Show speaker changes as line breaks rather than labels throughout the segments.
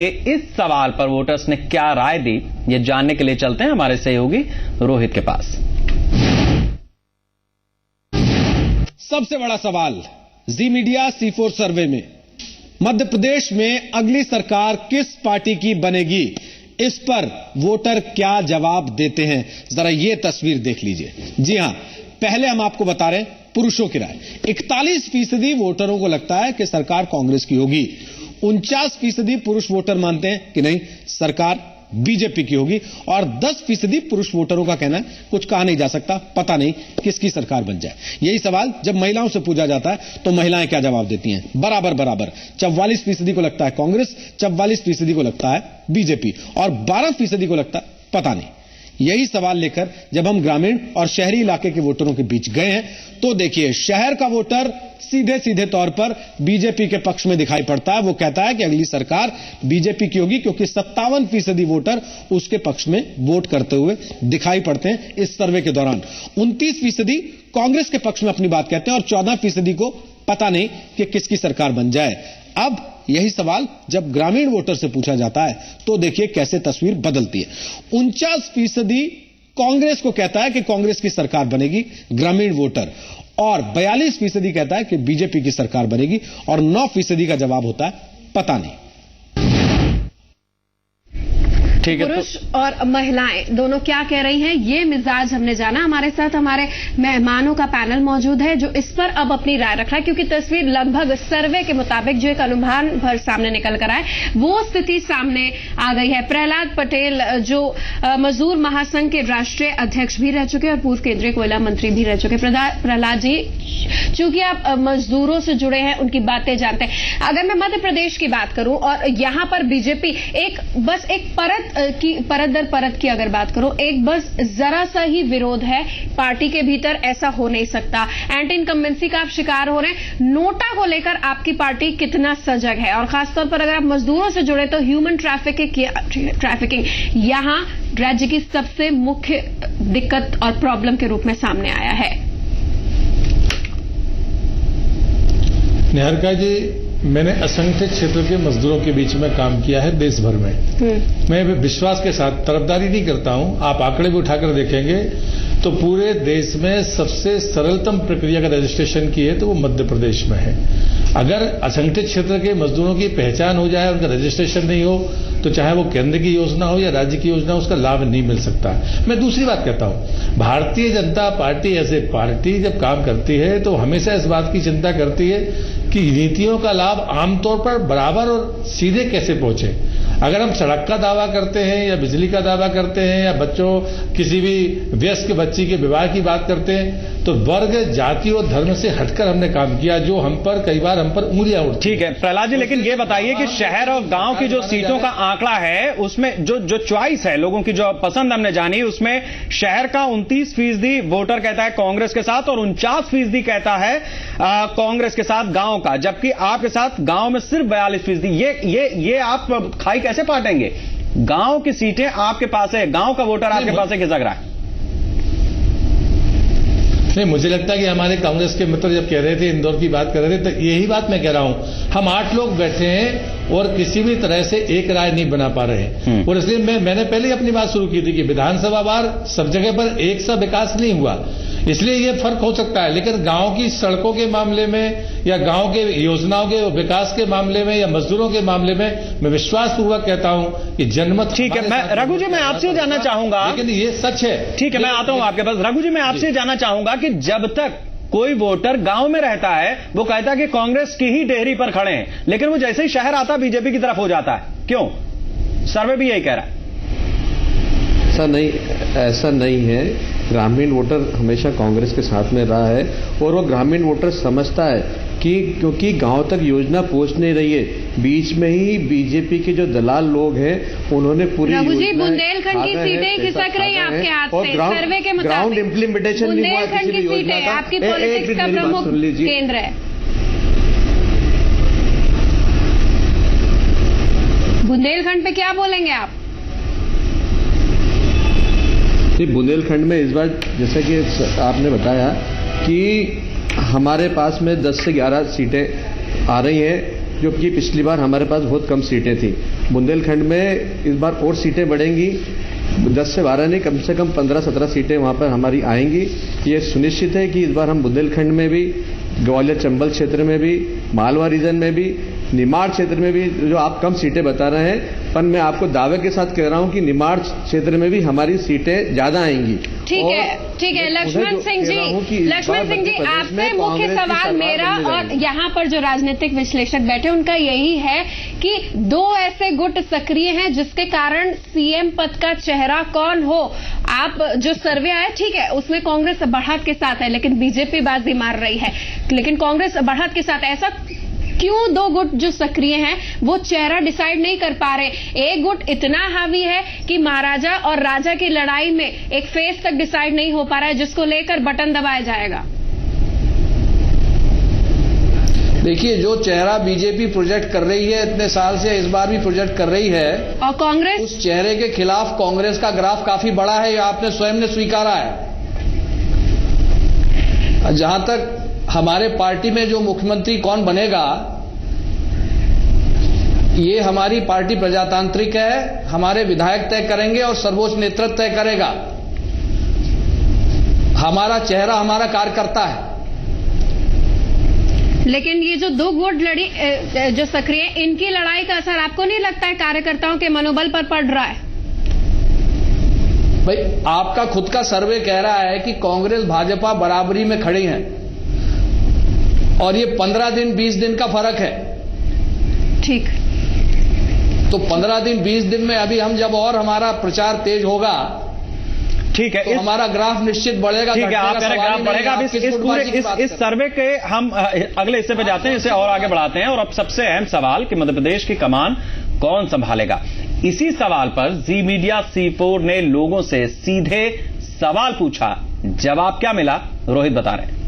इस सवाल पर वोटर्स ने क्या राय दी, ये जानने के लिए चलते हैं हमारे सहयोगी रोहित के पास।
सबसे बड़ा सवाल जी मीडिया C4 सर्वे में मध्य प्रदेश में अगली सरकार किस पार्टी की बनेगी, इस पर वोटर क्या जवाब देते हैं, जरा ये तस्वीर देख लीजिए। जी हां, पहले हम आपको बता रहे हैं पुरुषों की राय। 41% वोटरों को लगता है कि सरकार कांग्रेस की होगी। 49% पुरुष वोटर मानते हैं कि नहीं, सरकार बीजेपी की होगी। और 10% पुरुष वोटरों का कहना है कुछ कहा नहीं जा सकता, पता नहीं किसकी सरकार बन जाए। यही सवाल जब महिलाओं से पूछा जाता है तो महिलाएं क्या जवाब देती हैं? बराबर बराबर। 44% को लगता है कांग्रेस, 44% को लगता है बीजेपी और 12% को लगता है पता नहीं। यही सवाल लेकर जब हम ग्रामीण और शहरी इलाके के वोटरों के बीच गए हैं तो देखिए, शहर का वोटर सीधे सीधे तौर पर बीजेपी के पक्ष में दिखाई पड़ता है। वो कहता है कि अगली सरकार बीजेपी की होगी, क्योंकि 57% वोटर उसके पक्ष में वोट करते हुए दिखाई पड़ते हैं इस सर्वे के दौरान। 29% कांग्रेस के पक्ष में अपनी बात कहते हैं और 14% को पता नहीं कि किसकी सरकार बन जाए। अब यही सवाल जब ग्रामीण वोटर से पूछा जाता है तो देखिए कैसे तस्वीर बदलती है। 49% कांग्रेस को कहता है कि कांग्रेस की सरकार बनेगी, ग्रामीण वोटर, और 42% कहता है कि बीजेपी की सरकार बनेगी और 9% का जवाब होता है पता नहीं।
ठीक है,
पुरुष और महिलाएं दोनों क्या कह रही हैं, ये मिजाज हमने जाना। हमारे साथ हमारे मेहमानों का पैनल मौजूद है जो इस पर अब अपनी राय रख रहा है, क्योंकि तस्वीर लगभग सर्वे के मुताबिक जो एक अनुमान भर सामने निकल कर आए वो स्थिति सामने आ गई है। प्रहलाद पटेल जो मजदूर महासंघ के राष्ट्रीय अध्यक्ष भी रह चुके और पूर्व केंद्रीय कोयला मंत्री भी रह चुके। प्रहलाद जी, चूंकि आप मजदूरों से जुड़े हैं, उनकी बातें जानते हैं, अगर मैं मध्य प्रदेश की बात करूं और यहां पर बीजेपी बस एक परत दर परत की अगर बात करो, एक बस जरा सा ही विरोध है पार्टी के भीतर, ऐसा हो नहीं सकता। एंटी इनकम्बेंसी का आप शिकार हो रहे हैं। नोटा को लेकर आपकी पार्टी कितना सजग है, और खासतौर पर अगर आप मजदूरों से जुड़े तो ह्यूमन ट्रैफिकिंग यहां राज्य की सबसे मुख्य दिक्कत और प्रॉब्लम के रूप में सामने आया है।
निहारिका जी, मैंने असंगठित क्षेत्र के मजदूरों के बीच में काम किया है देश भर में। मैं विश्वास के साथ तरफदारी नहीं करता हूं। आप आंकड़े भी उठाकर देखेंगे तो पूरे देश में सबसे सरलतम प्रक्रिया का रजिस्ट्रेशन की है तो वो मध्य प्रदेश में है। अगर असंगठित क्षेत्र के मजदूरों की पहचान हो जाए, उनका रजिस्ट्रेशन नहीं हो, तो चाहे वो केंद्र की योजना हो या राज्य की योजना हो, उसका लाभ नहीं मिल सकता। मैं दूसरी बात कहता हूं, भारतीय जनता पार्टी ऐसे पार्टी जब काम करती है तो हमेशा इस बात की चिंता करती है कि नीतियों का लाभ आमतौर पर बराबर और सीधे कैसे पहुंचे। अगर हम सड़क का दावा करते हैं या बिजली का दावा करते हैं या किसी भी वयस्क बच्ची के विवाह की बात करते हैं तो वर्ग, जाति और धर्म से हटकर हमने काम किया, जो हम पर कई बार हम पर उंगलियां उठती।
ठीक है प्रहलाद जी, लेकिन ये बताइए कि शहर और गांव की जो सीटों का आंकड़ा है उसमें जो चॉइस है, लोगों की जो पसंद हमने जानी, उसमें शहर का 29% वोटर कहता है कांग्रेस के साथ और 49% कहता है कांग्रेस के साथ गांव का, जबकि आपके साथ गांव में सिर्फ 42%। ये आप खाई कैसे पाटेंगे? गांव की सीटें आपके पास है, गांव का वोटर आपके पास है, खिसक रहा है।
नहीं, मुझे लगता है कि हमारे कांग्रेस के मित्र जब कह रहे थे, इंदौर की बात कर रहे थे, तो यही बात मैं कह रहा हूं। हम 8 लोग बैठे हैं और किसी भी तरह से एक राय नहीं बना पा रहे और इसलिए मैंने पहले ही अपनी बात शुरू की थी कि विधानसभा बार सब जगह पर एक सा विकास नहीं हुआ, इसलिए ये फर्क हो सकता है। लेकिन गांव की सड़कों के मामले में या गांव के योजनाओं के विकास के मामले में या मजदूरों के मामले में मैं विश्वासपूर्वक कहता हूं कि जनमत।
ठीक है, मैं रघु जी मैं आपसे जानना चाहूंगा,
लेकिन ये सच है।
ठीक है, मैं आता हूं आपके पास। रघु जी, मैं आपसे जानना चाहूंगा कि जब तक कोई वोटर गांव में रहता है वो कहता है कि कांग्रेस की ही डेहरी पर खड़े हैं, लेकिन वो जैसे ही शहर आता बीजेपी की तरफ हो जाता है, क्यों? सर्वे भी यही कह रहा है।
ऐसा नहीं है। ग्रामीण वोटर हमेशा कांग्रेस के साथ में रहा है और वो ग्रामीण वोटर समझता है कि क्योंकि गांव तक योजना पहुंच नहीं रही है, बीच में ही बीजेपी के जो दलाल लोग हैं उन्होंने पूरी
रघु जी, बुंदेलखंड की सीटें खिसक रही हैं आपके हाथ से। सर्वे के मुताबिक
ग्राउंड इम्प्लीमेंटेशन नहीं हुआ किसी भी योजना का।
आपकी पॉलिटिक्स का प्रमुख केंद्र है। बुंदेलखंड पे क्या बोलेंगे आप?
बुंदेलखंड में इस बार जैसा कि आपने बताया कि हमारे पास में 10 से 11 सीटें आ रही हैं जो कि पिछली बार हमारे पास बहुत कम सीटें थी। बुंदेलखंड में इस बार और सीटें बढ़ेंगी, 10 से 12 नहीं, कम से कम 15-17 सीटें वहां पर हमारी आएंगी। ये सुनिश्चित है कि इस बार हम बुंदेलखंड में भी, ग्वालियर चंबल क्षेत्र में भी, मालवा रीजन में भी, निमाड़ क्षेत्र में भी, जो आप कम सीटें बता रहे हैं, पर मैं आपको दावे के साथ कह रहा हूं कि निमाड़ क्षेत्र में भी हमारी सीटें ज्यादा आएंगी।
ठीक है लक्ष्मण सिंह जी, आपसे मुख्य सवाल मेरा और यहाँ पर जो राजनीतिक विश्लेषक बैठे उनका यही है कि दो ऐसे गुट सक्रिय हैं जिसके कारण सीएम पद का चेहरा कौन हो। आप जो सर्वे आया, ठीक है, उसमें कांग्रेस बढ़त के साथ है, लेकिन बीजेपी बाजी मार रही है, लेकिन कांग्रेस बढ़त के साथ। ऐसा क्यों दो गुट जो सक्रिय हैं वो चेहरा डिसाइड नहीं कर पा रहे? एक गुट इतना हावी है कि महाराजा और राजा की लड़ाई में एक फेस तक डिसाइड नहीं हो पा रहा है, जिसको लेकर बटन दबाया जाएगा।
देखिए, जो चेहरा बीजेपी प्रोजेक्ट कर रही है इतने साल से, इस बार भी प्रोजेक्ट कर रही है,
और कांग्रेस
उस चेहरे के खिलाफ कांग्रेस का ग्राफ काफी बड़ा है, ये आपने स्वयं ने स्वीकारा है। जहां तक हमारे पार्टी में जो मुख्यमंत्री कौन बनेगा, ये हमारी पार्टी प्रजातांत्रिक है, हमारे विधायक तय करेंगे और सर्वोच्च नेतृत्व तय करेगा। हमारा चेहरा हमारा कार्यकर्ता है।
लेकिन ये जो दो गुट लड़ी जो सक्रिय है, इनकी लड़ाई का असर आपको नहीं लगता है कार्यकर्ताओं के मनोबल पर पड़ रहा है?
भाई, आपका खुद का सर्वे कह रहा है कि कांग्रेस भाजपा बराबरी में खड़ी हैं, और ये 15 दिन 20 दिन का फर्क है।
ठीक,
तो 15 दिन 20 दिन में अभी हम जब और हमारा प्रचार तेज होगा,
ठीक है,
तो हमारा ग्राफ निश्चित बढ़ेगा।
ठीक है, आप कह रहे ग्राफ बढ़ेगा। अब इस सर्वे के हम अगले हिस्से पे जाते हैं, इसे और आगे बढ़ाते हैं। और अब सबसे अहम सवाल कि मध्य प्रदेश की कमान कौन संभालेगा, इसी सवाल पर जी मीडिया C4 ने लोगों से सीधे सवाल पूछा। जवाब क्या मिला, रोहित बता रहे हैं।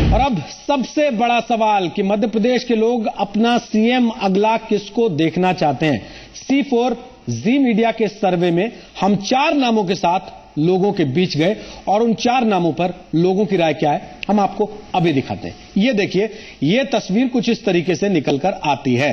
और अब सबसे बड़ा सवाल कि मध्य प्रदेश के लोग अपना सीएम अगला किसको देखना चाहते हैं। C4 जी मीडिया के सर्वे में हम 4 नामों के साथ लोगों के बीच गए और उन 4 नामों पर लोगों की राय क्या है हम आपको अभी दिखाते हैं। ये देखिए, ये तस्वीर कुछ इस तरीके से निकलकर आती है।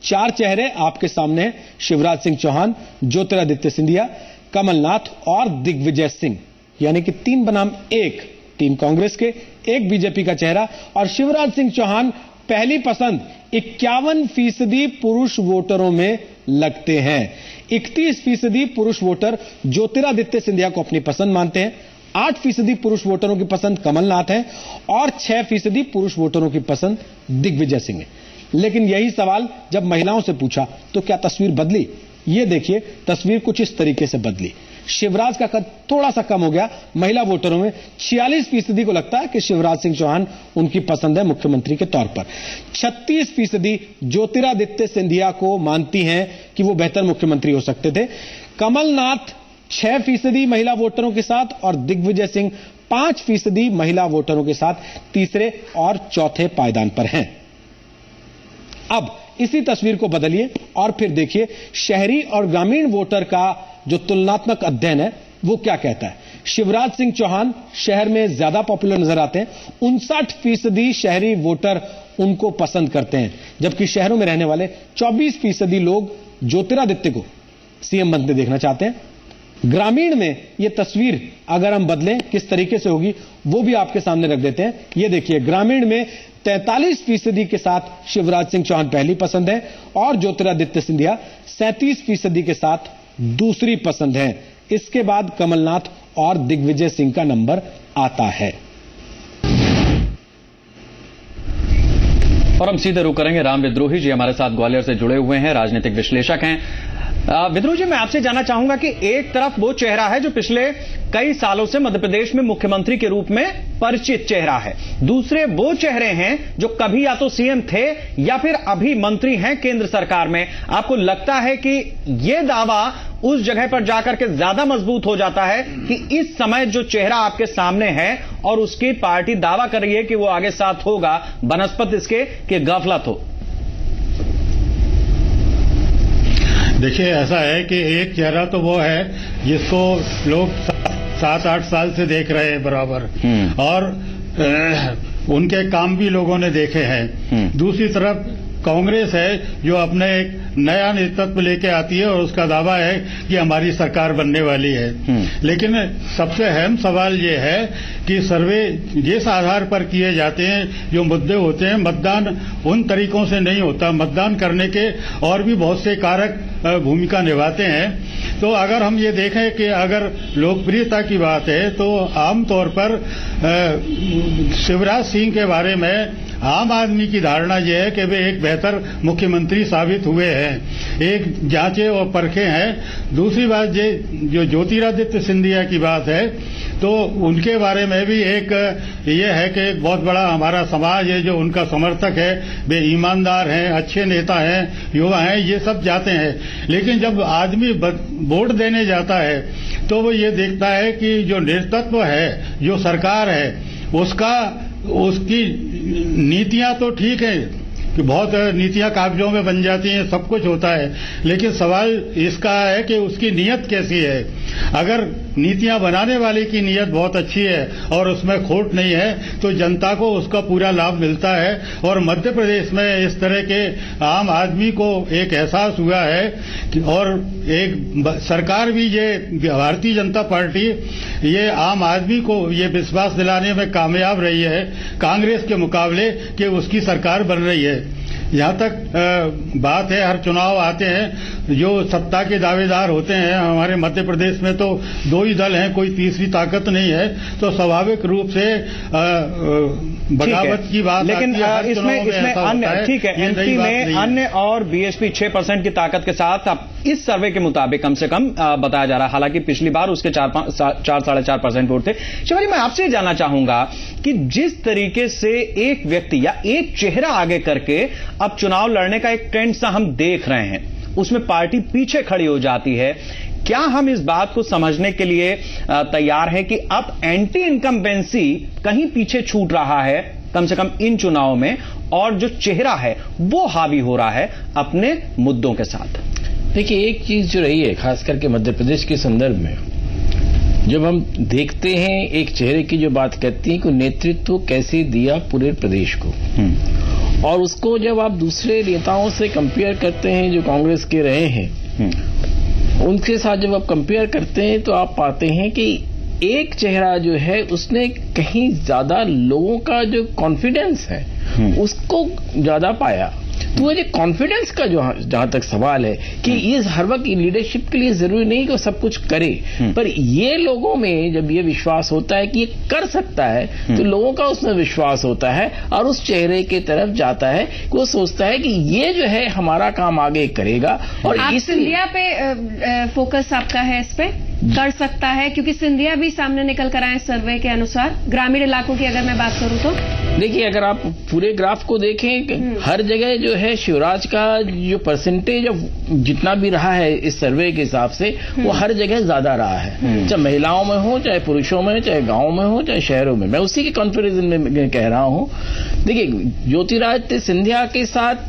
4 चेहरे आपके सामने हैं, शिवराज सिंह चौहान, ज्योतिरादित्य सिंधिया, कमलनाथ और दिग्विजय सिंह, यानी कि 3 बनाम 1, 3 कांग्रेस के, 1 बीजेपी का चेहरा। और शिवराज सिंह चौहान पहली पसंद 51% पुरुष वोटरों में लगते हैं। 31% पुरुष वोटर ज्योतिरादित्य सिंधिया को अपनी पसंद मानते हैं, 8% पुरुष वोटरों की पसंद कमलनाथ है और 6% पुरुष वोटरों की पसंद दिग्विजय सिंह है। लेकिन यही सवाल जब महिलाओं से पूछा तो क्या तस्वीर बदली? ये देखिए, तस्वीर कुछ इस तरीके से बदली। शिवराज का कद थोड़ा सा कम हो गया। महिला वोटरों में 46% को लगता है कि शिवराज सिंह चौहान उनकी पसंद है मुख्यमंत्री के तौर पर। 36% ज्योतिरादित्य सिंधिया को मानती हैं कि वो बेहतर मुख्यमंत्री हो सकते थे। कमलनाथ 6% महिला वोटरों के साथ और दिग्विजय सिंह 5% महिला वोटरों के साथ तीसरे और चौथे पायदान पर हैं। अब इसी तस्वीर को बदलिए और फिर देखिए शहरी और ग्रामीण वोटर का जो तुलनात्मक अध्ययन है वो क्या कहता है। शिवराज सिंह चौहान शहर में ज्यादा पॉपुलर नजर आते हैं, 59% शहरी वोटर उनको पसंद करते हैं, जबकि शहरों में रहने वाले 24% लोग ज्योतिरादित्य को सीएम बनते देखना चाहते हैं। ग्रामीण में यह तस्वीर अगर हम बदलें किस तरीके से होगी वो भी आपके सामने रख देते हैं। यह देखिए, ग्रामीण में 43% के साथ शिवराज सिंह चौहान पहली पसंद है और ज्योतिरादित्य सिंधिया 37% के साथ दूसरी पसंद है। इसके बाद कमलनाथ और दिग्विजय सिंह का नंबर आता है।
और हम सीधे रुक करेंगे, राम विद्रोही जी हमारे साथ ग्वालियर से जुड़े हुए हैं, राजनीतिक विश्लेषक हैं। विद्रोही जी, मैं आपसे जानना चाहूंगा कि एक तरफ वो चेहरा है जो पिछले कई सालों से मध्य प्रदेश में मुख्यमंत्री के रूप में परिचित चेहरा है, दूसरे वो चेहरे हैं जो कभी या तो सीएम थे या फिर अभी मंत्री हैं केंद्र सरकार में। आपको लगता है कि ये दावा उस जगह पर जाकर के ज्यादा मजबूत हो जाता है कि इस समय जो चेहरा आपके सामने है और उसकी पार्टी दावा कर रही है कि वो आगे साथ होगा, बनस्पत इसके कि गफलत हो?
देखिए, ऐसा है कि एक चेहरा तो वो है जिसको लोग 7-8 साल से देख रहे हैं बराबर, और उनके काम भी लोगों ने देखे हैं। दूसरी तरफ कांग्रेस है जो अपने एक नया नेतृत्व लेके आती है और उसका दावा है कि हमारी सरकार बनने वाली है। लेकिन सबसे अहम सवाल ये है कि सर्वे जिस आधार पर किए जाते हैं, जो मुद्दे होते हैं, मतदान उन तरीकों से नहीं होता। मतदान करने के और भी बहुत से कारक भूमिका निभाते हैं। तो अगर हम ये देखें कि अगर लोकप्रियता की बात है तो आमतौर पर शिवराज सिंह के बारे में आम आदमी की धारणा यह है कि वे एक बेहतर मुख्यमंत्री साबित हुए हैं, एक जांचे और परखे हैं। दूसरी बात ये जो ज्योतिरादित्य सिंधिया की बात है तो उनके बारे में भी एक ये है कि बहुत बड़ा हमारा समाज है जो उनका समर्थक है, वे ईमानदार हैं, अच्छे नेता हैं, युवा हैं, ये सब जाते हैं। लेकिन जब आदमी वोट देने जाता है तो वो ये देखता है कि जो नेतृत्व है, जो सरकार है, उसकी नीतियां तो ठीक है कि बहुत नीतियां कागजों में बन जाती हैं, सब कुछ होता है, लेकिन सवाल इसका है कि उसकी नीयत कैसी है। अगर नीतियां बनाने वाले की नीयत बहुत अच्छी है और उसमें खोट नहीं है तो जनता को उसका पूरा लाभ मिलता है। और मध्य प्रदेश में इस तरह के आम आदमी को एक एहसास हुआ है और एक सरकार भी, ये भारतीय जनता पार्टी ये आम आदमी को ये विश्वास दिलाने में कामयाब रही है कांग्रेस के मुकाबले कि उसकी सरकार बन रही है। यहाँ तक बात है, हर चुनाव आते हैं जो सत्ता के दावेदार होते हैं, हमारे मध्य प्रदेश में तो दो ही दल हैं, कोई तीसरी ताकत नहीं है, तो स्वाभाविक रूप से बगावत की बात
लेकिन इसमें अन्य, ठीक है, एमपी में अन्य और बीएसपी 6% की ताकत के साथ अब इस सर्वे के मुताबिक कम से कम बताया जा रहा है। हालांकि पिछली बार उसके 4-4.5% वोट थे। शिवा जी, मैं आपसे जानना चाहूंगा कि जिस तरीके से एक व्यक्ति या एक चेहरा आगे करके अब चुनाव लड़ने का एक ट्रेंड सा हम देख रहे हैं, उसमें पार्टी पीछे खड़ी हो जाती है, क्या हम इस बात को समझने के लिए तैयार हैं कि अब एंटी इनकम्बेंसी कहीं पीछे छूट रहा है, कम से कम इन चुनाव में, और जो चेहरा है वो हावी हो रहा है अपने मुद्दों के साथ?
देखिए, एक चीज जो रही है खास करके मध्य प्रदेश के संदर्भ में, जब हम देखते हैं एक चेहरे की जो बात कहती है कि नेतृत्व कैसे दिया पूरे प्रदेश को, और उसको जब आप दूसरे नेताओं से कंपेयर करते हैं जो कांग्रेस के रहे हैं, उनके साथ जब आप कंपेयर करते हैं तो आप पाते हैं कि एक चेहरा जो है उसने कहीं ज्यादा लोगों का जो कॉन्फिडेंस है उसको ज्यादा पाया। तो ये कॉन्फिडेंस का जो जहां तक सवाल है कि ये हर वक्त लीडरशिप के लिए जरूरी नहीं कि वो सब कुछ करे, पर ये लोगों में जब ये विश्वास होता है कि ये कर सकता है तो लोगों का उसमें विश्वास होता है और उस चेहरे की तरफ जाता है कि वो सोचता है कि ये जो है हमारा काम आगे करेगा। और
सिंधिया पे फोकस आपका है, इस पे कर सकता है, क्योंकि सिंधिया भी सामने निकल कर आए सर्वे के अनुसार। ग्रामीण इलाकों की अगर मैं बात करूं तो
देखिए, अगर आप पूरे ग्राफ को देखें, हर जगह जो है शिवराज का जो परसेंटेज जितना भी रहा है इस सर्वे के हिसाब से वो हर जगह ज्यादा रहा है, चाहे महिलाओं में हो, चाहे पुरुषों में, चाहे गांवों में हो, चाहे शहरों में। मैं उसी के कंपैरिजन में कह रहा हूं। देखिए, ज्योतिरादित्य सिंधिया के साथ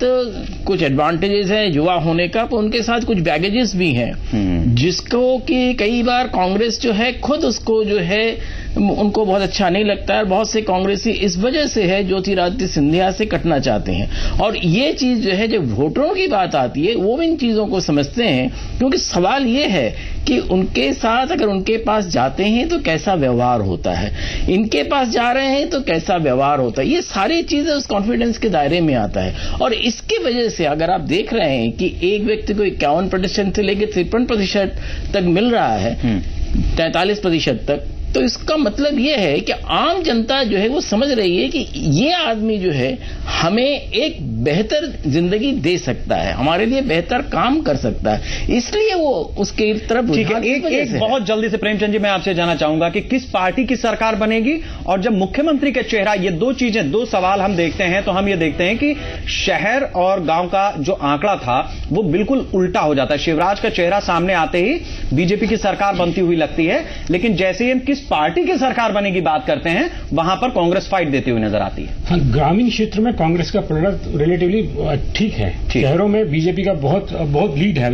कुछ एडवांटेजेस हैं युवा होने का, पर उनके साथ कुछ बैगेजेस भी हैं जिसको कि कई बार कांग्रेस जो है खुद उसको जो है उनको बहुत अच्छा नहीं लगता है। बहुत से कांग्रेसी इस वजह से है ज्योतिरादित्य सिंधिया से कटना चाहते हैं। और ये चीज जो है जब वोटरों की बात आती है वो भी इन चीजों को समझते हैं, क्योंकि सवाल ये है कि उनके साथ अगर उनके पास जाते हैं तो कैसा व्यवहार होता है, इनके पास जा रहे हैं तो कैसा व्यवहार होता है, ये सारी चीजें उस कॉन्फिडेंस के दायरे में आता है। और इसकी वजह से अगर आप देख रहे हैं कि एक व्यक्ति को 51% से लेकर 53% तक मिल रहा है, 43% तक, तो इसका मतलब यह है कि आम जनता जो है वो समझ रही है कि ये आदमी जो है हमें एक बेहतर जिंदगी दे सकता है, हमारे लिए बेहतर काम कर सकता है, इसलिए वो उसके तरफ।
ठीक है, एक बहुत जल्दी से प्रेमचंद जी मैं आपसे जानना चाहूंगा कि किस पार्टी की सरकार बनेगी, और जब मुख्यमंत्री का चेहरा, ये दो चीजें, दो सवाल हम देखते हैं तो हम ये देखते हैं कि शहर और गांव का जो आंकड़ा था वो बिल्कुल उल्टा हो जाता है। शिवराज का चेहरा सामने आते ही बीजेपी की सरकार बनती हुई लगती है, लेकिन जैसे ही हम किस जिस पार्टी की सरकार बने की बात करते हैं वहां पर कांग्रेस फाइट देती हुई नजर आती है।
हाँ, ग्रामीण क्षेत्र में कांग्रेस का प्रोडक्ट रिलेटिवली ठीक है। शहरों में बीजेपी का बहुत लीड है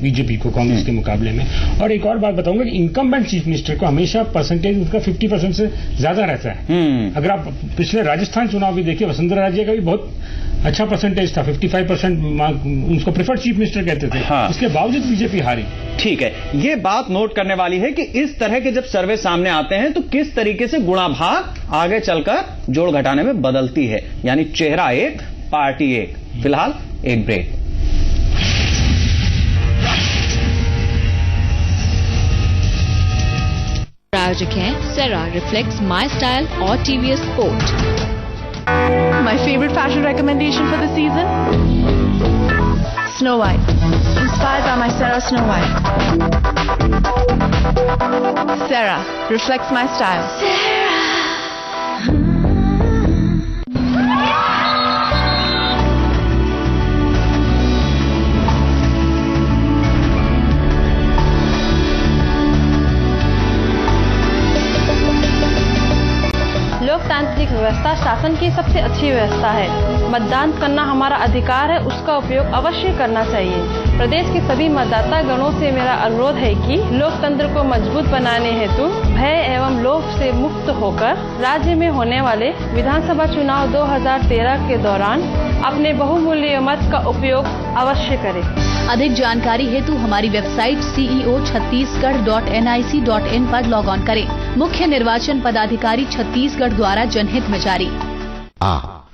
बीजेपी को कांग्रेस के मुकाबले में। और एक और बात बताऊंगा कि इनकम्बेंट चीफ मिनिस्टर को हमेशा परसेंटेज उनका 50% से ज्यादा रहता है। अगर आप पिछले राजस्थान चुनाव भी देखिए, वसुंधरा राजे का भी बहुत अच्छा परसेंटेज था, 55% उनको प्रेफर्ड चीफ मिनिस्टर कहते थे। हाँ। इसके बावजूद बीजेपी हारी।
ठीक है, ये बात नोट करने वाली है कि इस तरह के जब सर्वे सामने आते हैं तो किस तरीके से गुणा भाग आगे चलकर जोड़ घटाने में बदलती है, यानी चेहरा एक पार्टी एक। फिलहाल एक ब्रेक।
प्रायोजक हैं सेरा, रिफ्लेक्ट्स, माई स्टाइल और TVS sport.
My favorite fashion recommendation for the season? Snow White. Inspired by my Sarah Snow White. Sarah reflects my style.
लोकतांत्रिक व्यवस्था शासन की सबसे अच्छी व्यवस्था है। मतदान करना हमारा अधिकार है, उसका उपयोग अवश्य करना चाहिए। प्रदेश के सभी मतदाता गणों से मेरा अनुरोध है कि लोकतंत्र को मजबूत बनाने हेतु भय एवं लोभ से मुक्त होकर राज्य में होने वाले विधानसभा चुनाव 2013 के दौरान अपने बहुमूल्य मत का उपयोग अवश्य करें।
अधिक जानकारी हेतु हमारी वेबसाइट ceo.chhattisgarh.nic.in पर लॉग ऑन करें। मुख्य निर्वाचन पदाधिकारी छत्तीसगढ़ द्वारा जनहित में जारी।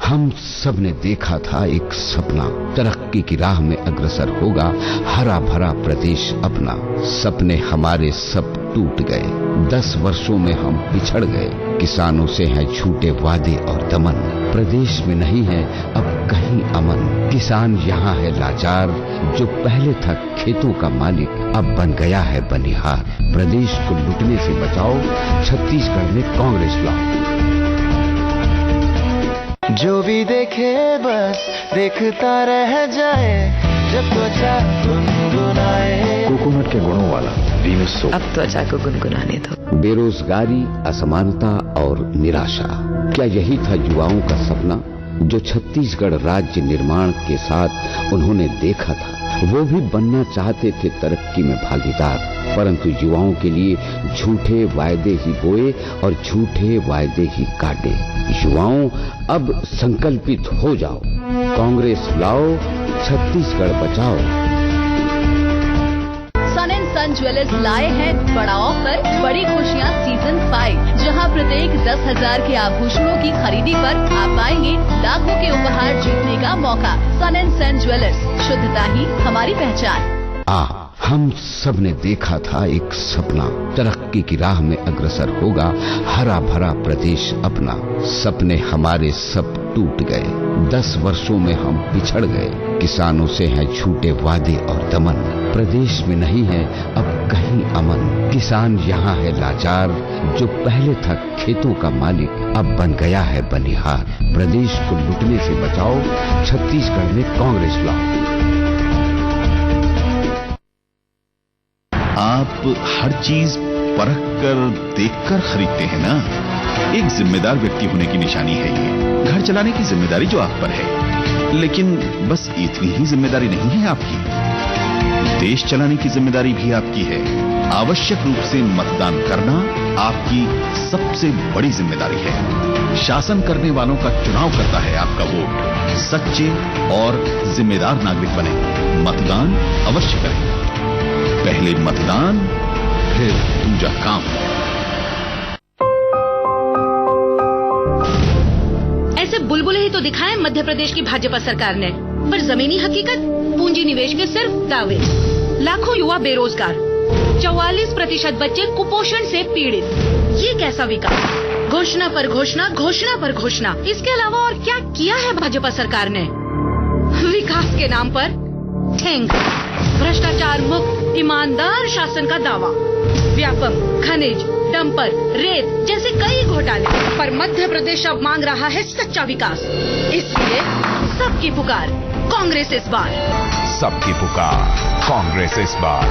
हम सब ने देखा था एक सपना, तरक्की की राह में अग्रसर होगा हरा भरा प्रदेश अपना। सपने हमारे सब टूट गए, 10 वर्षों में हम पिछड़ गए। किसानों से हैं झूठे वादे और दमन, प्रदेश में नहीं है अब कहीं अमन। किसान यहाँ है लाचार, जो पहले था खेतों का मालिक अब बन गया है बनिहार। प्रदेश को लुटने से बचाओ, छत्तीसगढ़ में कांग्रेस लाओ।
जो भी देखे बस देखता रह जाए, जब त्वचा गुनगुनाए।
कोकोनट के गुणों वाला वीनस सोप।
अब त्वचा को गुनगुनाने दो।
बेरोजगारी, असमानता और निराशा, क्या यही था युवाओं का सपना जो छत्तीसगढ़ राज्य निर्माण के साथ उन्होंने देखा था? वो भी बनना चाहते थे तरक्की में भागीदार, परंतु युवाओं के लिए झूठे वायदे ही बोए और झूठे वायदे ही काटे। युवाओं अब संकल्पित हो जाओ, कांग्रेस लाओ, छत्तीसगढ़ बचाओ।
सन ज्वेलर्स लाए हैं बड़ा ऑफर, बड़ी खुशियाँ सीजन 5, जहां प्रत्येक 10,000 के आभूषणों की खरीदी पर आप पाएंगे लाखों के उपहार जीतने का मौका। सन ज्वेलर्स, शुद्धता ही हमारी पहचान।
हम सब ने देखा था एक सपना, तरक्की की राह में अग्रसर होगा हरा भरा प्रदेश अपना। सपने हमारे सब टूट गए, 10 वर्षों में हम पिछड़ गए। किसानों से हैं झूठे वादे और दमन, प्रदेश में नहीं है अब कहीं अमन। किसान यहाँ है लाचार, जो पहले था खेतों का मालिक अब बन गया है बनिहार। प्रदेश को लुटने से बचाओ, छत्तीसगढ़ में कांग्रेस लाओ।
आप हर चीज परख कर देखकर खरीदते हैं ना? एक जिम्मेदार व्यक्ति होने की निशानी है ये। घर चलाने की जिम्मेदारी जो आप पर है, लेकिन बस इतनी ही जिम्मेदारी नहीं है आपकी, देश चलाने की जिम्मेदारी भी आपकी है। आवश्यक रूप से मतदान करना आपकी सबसे बड़ी जिम्मेदारी है। शासन करने वालों का चुनाव करता है आपका वोट। सच्चे और जिम्मेदार नागरिक बने, मतदान अवश्य करें। पहले मतदान, फिर दूजा काम।
ऐसे बुलबुले ही तो दिखाए मध्य प्रदेश की भाजपा सरकार ने, पर जमीनी हकीकत पूंजी निवेश के सिर्फ दावे। लाखों युवा बेरोजगार, 44% बच्चे कुपोषण से पीड़ित। ये कैसा विकास? घोषणा पर घोषणा, घोषणा पर घोषणा। इसके अलावा और क्या किया है भाजपा सरकार ने? विकास के नाम पर ठेंग, भ्रष्टाचार मुक्त ईमानदार शासन का दावा। व्यापक खनिज, डंपर, रेत जैसे कई घोटाले, पर मध्य प्रदेश अब मांग रहा है सच्चा विकास। इसलिए सबकी पुकार कांग्रेस इस बार।
सबकी पुकार कांग्रेस इस बार।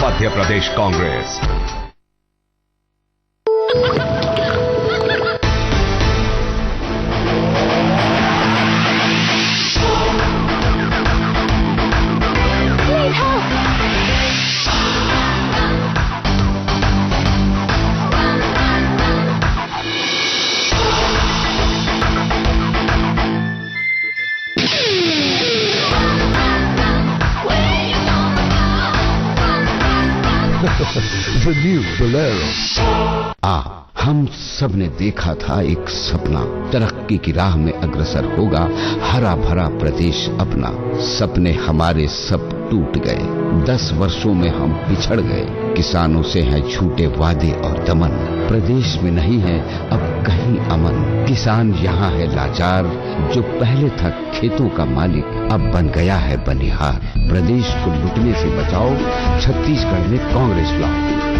Madhya Pradesh Congress.
The new Bolero। हम सब ने देखा था एक सपना, तरक्की की राह में अग्रसर होगा हरा भरा प्रदेश अपना। सपने हमारे सब टूट गए, 10 वर्षों में हम पिछड़ गए। किसानों से हैं झूठे वादे और दमन, प्रदेश में नहीं है अब कहीं अमन। किसान यहाँ है लाचार, जो पहले था खेतों का मालिक अब बन गया है बनिहार। प्रदेश को लुटने से बचाओ, छत्तीसगढ़ में कांग्रेस लाओ।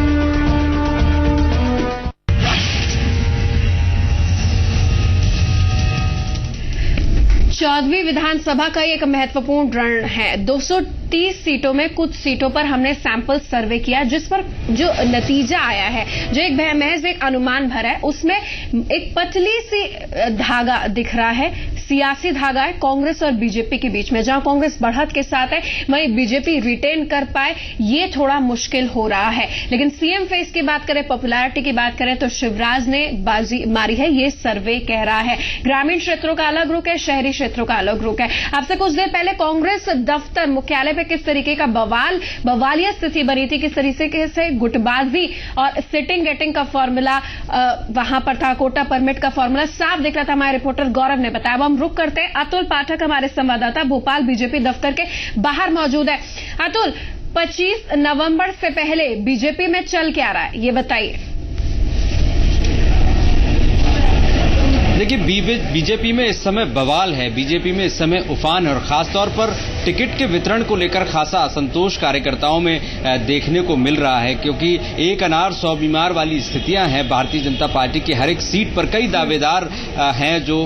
14वीं विधानसभा का एक महत्वपूर्ण रण है। 230 सीटों में कुछ सीटों पर हमने सैंपल सर्वे किया, जिस पर जो नतीजा आया है, जो एक महज एक अनुमान भरा है, उसमें एक पतली सी धागा दिख रहा है, सियासी धागा है कांग्रेस और बीजेपी के बीच में। जहां कांग्रेस बढ़त के साथ है, वहीं बीजेपी रिटेन कर पाए, ये थोड़ा मुश्किल हो रहा है। लेकिन सीएम फेस की बात करें, पॉपुलैरिटी की बात करें, तो शिवराज ने बाजी मारी है, ये सर्वे कह रहा है। ग्रामीण क्षेत्रों का अलग रुख है, शहरी क्षेत्रों का अलग रुख है। आपसे कुछ देर पहले कांग्रेस दफ्तर मुख्यालय पे किस तरीके का बवालिया स्थिति बनी थी, किस तरीके से गुटबाजी और सिटिंग गेटिंग का फॉर्मूला वहां पर था, कोटा परमिट का फॉर्मूला साफ दिख रहा था। हमारे रिपोर्टर गौरव ने बताया। अब हम रुक करते हैं, अतुल पाठक हमारे संवाददाता भोपाल बीजेपी दफ्तर के बाहर मौजूद है। अतुल, 25 नवंबर से पहले बीजेपी में चल क्या रहा है, ये बताइए।
देखिए, बीजेपी में इस समय बवाल है, बीजेपी में इस समय उफान है और खासतौर पर टिकट के वितरण को लेकर खासा असंतोष कार्यकर्ताओं में देखने को मिल रहा है, क्योंकि एक अनार 100 बीमार वाली स्थितियां हैं। भारतीय जनता पार्टी की हर एक सीट पर कई दावेदार हैं जो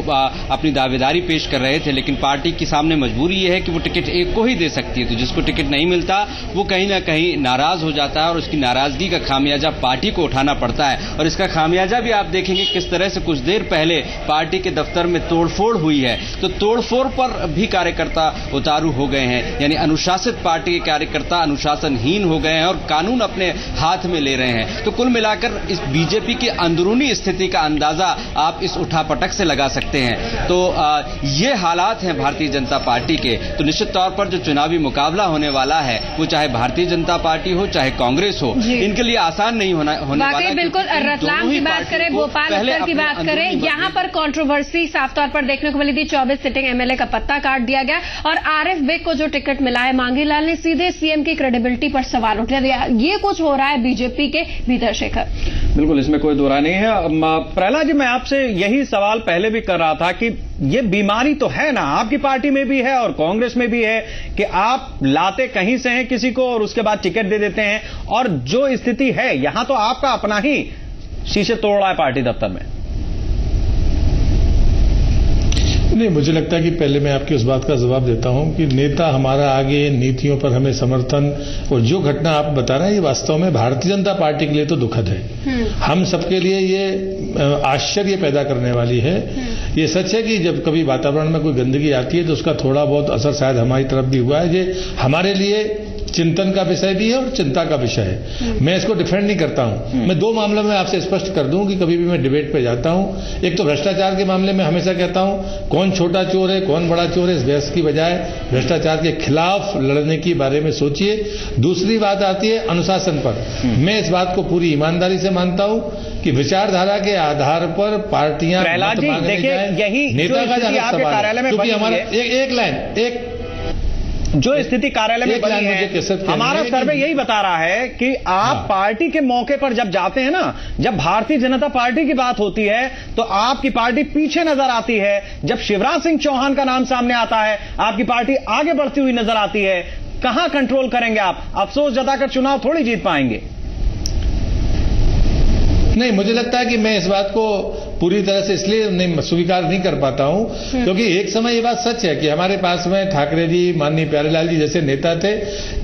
अपनी दावेदारी पेश कर रहे थे, लेकिन पार्टी के सामने मजबूरी ये है कि वो टिकट एक को ही दे सकती है। तो जिसको टिकट नहीं मिलता वो कहीं ना कहीं नाराज हो जाता है और उसकी नाराजगी का खामियाजा पार्टी को उठाना पड़ता है। और इसका खामियाजा भी आप देखेंगे किस तरह से कुछ देर पहले पार्टी के दफ्तर में तोड़फोड़ हुई है। तो तोड़फोड़ पर भी कार्यकर्ता उतारू हो गए हैं, यानी अनुशासित पार्टी के कार्यकर्ता अनुशासनहीन हो गए हैं और कानून अपने हाथ में ले रहे हैं। तो कुल मिलाकर इस बीजेपी की अंदरूनी स्थिति का अंदाजा आप इस उठापटक से लगा सकते हैं। तो ये हालात हैं भारतीय जनता पार्टी के। तो निश्चित तौर पर जो चुनावी मुकाबला होने वाला है, वो चाहे भारतीय जनता पार्टी हो चाहे कांग्रेस हो, इनके लिए आसान नहीं होने वाला।
बिल्कुल, रतलाम की बात करें, भोपाल उत्तर की बात करें, यहाँ पर कंट्रोवर्सी साफ तौर पर देखने को मिली थी। 24 सिटिंग एमएलए का पत्ता काट दिया गया और आरिफ बेग को जो टिकट मिला है, मांगीलाल ने सीधे सीएम की क्रेडिबिलिटी पर सवाल उठा दिया। ये कुछ हो रहा है बीजेपी के भीतर, शेखर।
बिल्कुल, इसमें कोई दो राय नहीं है। प्रहलाद जी, मैं आपसे यही सवाल पहले भी कर रहा था कि ये बीमारी तो है ना, आपकी पार्टी में भी है और कांग्रेस में भी है, कि आप लाते कहीं से हैं किसी को और उसके बाद टिकट दे देते हैं। और जो स्थिति है यहां, तो आपका अपना ही शीशे तोड़ रहा है पार्टी दफ्तर में।
नहीं, मुझे लगता है कि पहले मैं आपकी उस बात का जवाब देता हूं कि नेता हमारा आगे, नीतियों पर हमें समर्थन, और जो घटना आप बता रहे हैं ये वास्तव में भारतीय जनता पार्टी के लिए तो दुखद है। हम सबके लिए ये आश्चर्य पैदा करने वाली है। ये सच है कि जब कभी वातावरण में कोई गंदगी आती है तो उसका थोड़ा बहुत असर शायद हमारी तरफ भी हुआ है। ये हमारे लिए चिंतन का विषय भी है और चिंता का विषय है। मैं इसको डिफेंड नहीं करता हूं। मैं दो मामलों में आपसे स्पष्ट कर दूं कि कभी भी मैं डिबेट पे जाता हूं, एक तो भ्रष्टाचार के मामले में हमेशा कहता हूं कौन छोटा चोर है कौन बड़ा चोर है, इस बहस की बजाय भ्रष्टाचार के खिलाफ लड़ने की बारे में सोचिए। दूसरी बात आती है अनुशासन पर। मैं इस बात को पूरी ईमानदारी से मानता हूं कि विचारधारा के आधार पर पार्टियां मत मांगने जाएं। नेता का जहां सवाल है, क्योंकि हमारा एक लाइन
जो स्थिति कार्यालय में बनी है, हमारा सर्वे यही बता रहा है कि आप पार्टी के मौके पर जब जाते हैं ना, जब भारतीय जनता पार्टी की बात होती है तो आपकी पार्टी पीछे नजर आती है। जब शिवराज सिंह चौहान का नाम सामने आता है, आपकी पार्टी आगे बढ़ती हुई नजर आती है। कहां कंट्रोल करेंगे आप? अफसोस जताकर चुनाव थोड़ी जीत पाएंगे।
नहीं, मुझे लगता है कि मैं इस बात को पूरी तरह से इसलिए नहीं स्वीकार नहीं कर पाता हूं क्योंकि एक समय ये बात सच है कि हमारे पास में ठाकरे जी, माननीय प्यारेलाल जी जैसे नेता थे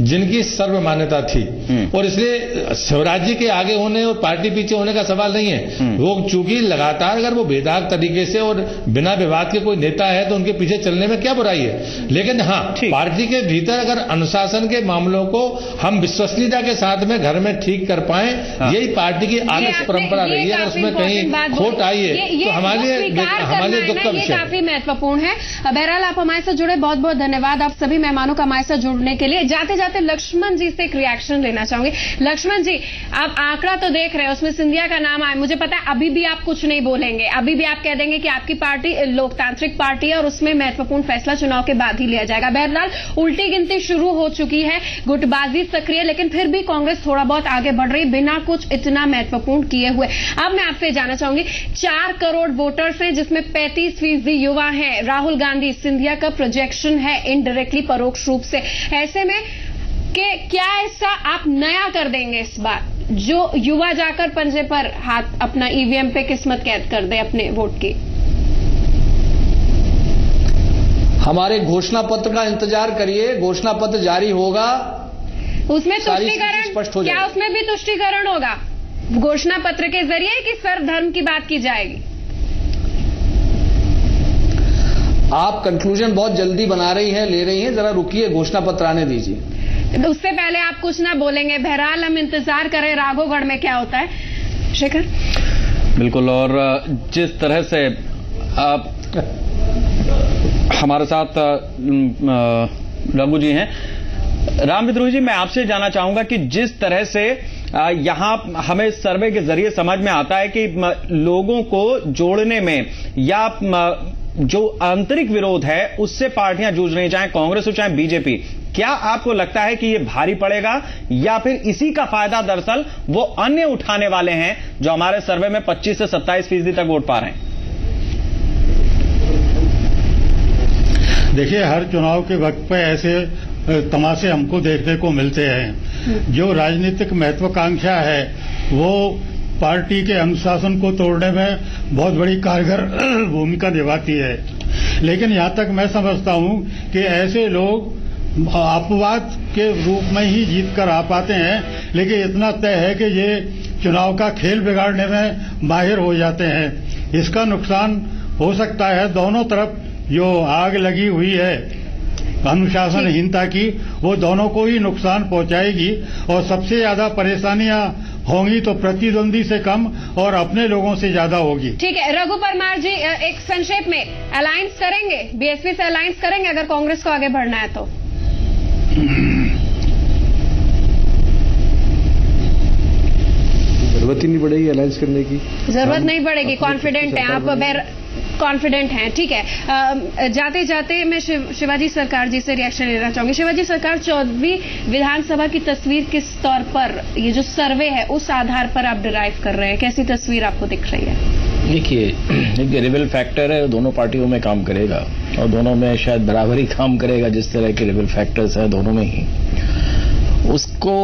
जिनकी सर्वमान्यता थी और इसलिए स्वराज जी के आगे होने और पार्टी पीछे होने का सवाल नहीं है। वो चूंकि लगातार अगर वो बेदाग तरीके से और बिना विवाद के कोई नेता है तो उनके पीछे चलने में क्या बुराई है। लेकिन हाँ, पार्टी के भीतर अगर अनुशासन के मामलों को हम विश्वसनीयता के साथ में घर में ठीक कर पाए, यही पार्टी की आदर्श परंपरा रही है। अगर उसमें कहीं खोट आई है तो हमारे दुख का विषय
काफी महत्वपूर्ण है। बहरहाल आप हमारे साथ जुड़े, बहुत बहुत धन्यवाद आप सभी मेहमानों का हमारे साथ जुड़ने के लिए। जाते जाते लक्ष्मण जी से एक रिएक्शन लेना चाहूंगी। लक्ष्मण जी, आप आंकड़ा तो देख रहे हैं, उसमें सिंधिया का नाम आया, मुझे पता है अभी भी आप कुछ नहीं बोलेंगे, अभी भी आप कह देंगे कि आपकी पार्टी लोकतांत्रिक पार्टी है और उसमें महत्वपूर्ण फैसला चुनाव के बाद ही लिया जाएगा। बहरहाल उल्टी गिनती शुरू हो चुकी है, गुटबाजी सक्रिय, लेकिन फिर भी कांग्रेस थोड़ा बहुत आगे बढ़ रही बिना कुछ इतना महत्वपूर्ण किए हुए। अब मैं आपसे जानना चाहूंगी, 4 करोड़ वोटर्स हैं जिसमें 35% युवा हैं। राहुल गांधी, सिंधिया का प्रोजेक्शन है इनडायरेक्टली, परोक्ष रूप से, ऐसे में कि क्या ऐसा आप नया कर देंगे इस बार जो युवा जाकर पंजे पर हाथ अपना ईवीएम पे किस्मत कैद कर दे अपने वोट की?
हमारे घोषणा पत्र का इंतजार करिए, घोषणा पत्र जारी होगा,
उसमें तुष्टीकरण,
स्पष्ट हो जाएगा।
क्या उसमें भी तुष्टीकरण होगा घोषणा पत्र के जरिए कि सर्वधर्म की बात की जाएगी?
आप कंक्लूजन बहुत जल्दी बना रही हैं, ले रही हैं, जरा रुकिए, घोषणा पत्र आने दीजिए।
उससे पहले आप कुछ ना बोलेंगे? बहरहाल हम इंतजार करें राघवगढ़ में क्या होता है। शेखर,
बिल्कुल, और जिस तरह से आप हमारे साथ रघु जी हैं, राम विद्रोही जी, मैं आपसे जानना चाहूंगा कि जिस तरह से यहां हमें सर्वे के जरिए समझ में आता है कि लोगों को जोड़ने में या जो आंतरिक विरोध है उससे पार्टियां जूझ रही, चाहे कांग्रेस हो चाहे बीजेपी, क्या आपको लगता है कि ये भारी पड़ेगा या फिर इसी का फायदा दरअसल वो अन्य उठाने वाले हैं जो हमारे सर्वे में 25 से 27% तक वोट पा रहे हैं?
देखिए, हर चुनाव के वक्त पे ऐसे तमाशे हमको देखने को मिलते हैं। जो राजनीतिक महत्वाकांक्षा है वो पार्टी के अनुशासन को तोड़ने में बहुत बड़ी कारगर भूमिका निभाती है। लेकिन यहां तक मैं समझता हूं कि ऐसे लोग अपवाद के रूप में ही जीत कर आ पाते हैं, लेकिन इतना तय है कि ये चुनाव का खेल बिगाड़ने में माहिर हो जाते हैं। इसका नुकसान हो सकता है दोनों तरफ, जो आग लगी हुई है अनुशासनहीनता की, वो दोनों को ही नुकसान पहुंचाएगी और सबसे ज्यादा परेशानियां होंगी तो प्रतिद्वंदी से कम और अपने लोगों से ज्यादा होगी।
ठीक है, रघु परमार जी, एक संक्षेप में अलायंस करेंगे, बीएसपी से अलायंस करेंगे अगर कांग्रेस को आगे बढ़ना है तो?
जरूरत ही नहीं पड़ेगी अलायंस करने की,
जरूरत नहीं पड़ेगी, कॉन्फिडेंट हैं आप? कॉन्फिडेंट हैं, ठीक है। जाते जाते मैं शिवाजी सरकार जी से रिएक्शन लेना चाहूंगी। शिवाजी सरकार, 14वीं विधानसभा की तस्वीर किस तौर पर, ये जो सर्वे है उस आधार पर आप डिराइव कर रहे हैं, कैसी तस्वीर आपको दिख रही है?
देखिए, एक रिबल फैक्टर है, दोनों पार्टियों में काम करेगा और दोनों में शायद बराबरी काम करेगा। जिस तरह के रिबल फैक्टर्स हैं दोनों में ही, उसको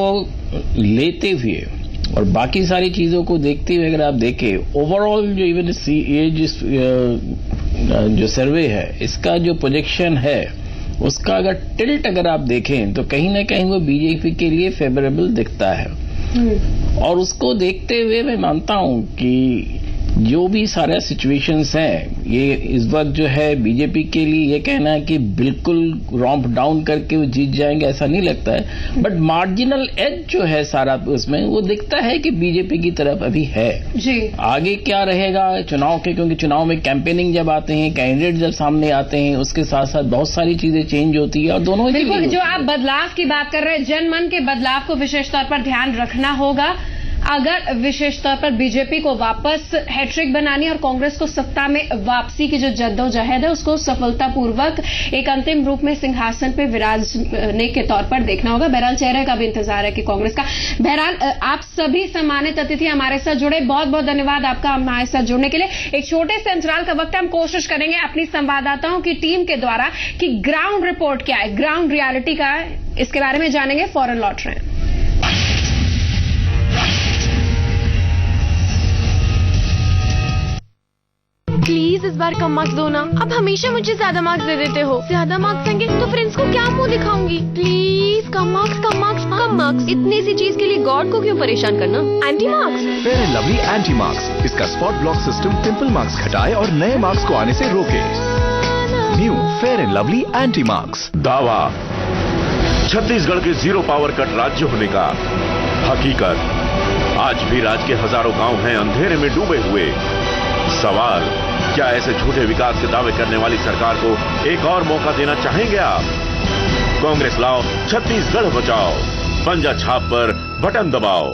लेते हुए और बाकी सारी चीजों को देखते हुए अगर आप देखें, ओवरऑल जो इवन ये जो सर्वे है, इसका जो प्रोजेक्शन है, उसका अगर टिल्ट अगर आप देखें तो कहीं ना कहीं वो बीजेपी के लिए फेवरेबल दिखता है। और उसको देखते हुए मैं मानता हूं कि जो भी सारे सिचुएशंस हैं, ये इस वक्त जो है बीजेपी के लिए ये कहना है कि बिल्कुल रॉम्प डाउन करके वो जीत जाएंगे, ऐसा नहीं लगता है। बट मार्जिनल एज जो है सारा उसमें, वो दिखता है कि बीजेपी की तरफ अभी है
जी।
आगे क्या रहेगा चुनाव के, क्योंकि चुनाव में कैंपेनिंग जब आते हैं, कैंडिडेट जब सामने आते हैं, उसके साथ साथ बहुत सारी चीजें चेंज होती है और दोनों
बिल्कुल। जो आप बदलाव की बात कर रहे हैं, जनमन के बदलाव को विशेष तौर पर ध्यान रखना होगा अगर विशेष तौर पर बीजेपी को वापस हैट्रिक बनानी और कांग्रेस को सत्ता में वापसी की जो जद्दोजहद है उसको सफलतापूर्वक एक अंतिम रूप में सिंहासन पे विराजने के तौर पर देखना होगा। बहरहाल चेहरे का भी इंतजार है कि कांग्रेस का। बहरहाल आप सभी सम्मानित अतिथि हमारे साथ जुड़े, बहुत बहुत धन्यवाद आपका हमारे साथ जुड़ने के लिए। एक छोटे से अंतराल का वक्त, हम कोशिश करेंगे अपनी संवाददाताओं की टीम के द्वारा कि ग्राउंड रिपोर्ट क्या है, ग्राउंड रियलिटी का है, इसके बारे में जानेंगे। फौरन लौट रहे हैं।
प्लीज इस बार कम मार्क्स दो ना। अब हमेशा मुझे ज्यादा मार्क्स दे देते हो। ज्यादा मार्क्स देंगे तो फ्रेंड्स को क्या मुंह दिखाऊंगी। Please come marks, come marks, come marks. इतनी सी चीज के लिए गॉड को क्यों परेशान करना। Anti marks.
Fair and Lovely anti marks, इसका spot block system pimple marks घटाए और नए मार्क्स को आने से रोके। New Fair and Lovely anti marks.
दावा छत्तीसगढ़ के जीरो पावर कट राज्य होने का, हकीकत आज भी राज्य के हजारों गांव हैं अंधेरे में डूबे हुए। सवाल, क्या ऐसे झूठे विकास के दावे करने वाली सरकार को एक और मौका देना चाहेंगे आप? कांग्रेस लाओ, छत्तीसगढ़ बचाओ, पंजा छाप पर बटन दबाओ।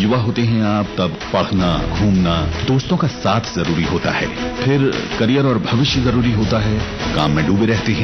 युवा होते हैं आप तब पढ़ना, घूमना, दोस्तों का साथ जरूरी होता है, फिर करियर और भविष्य जरूरी होता है। काम में डूबे रहते हैं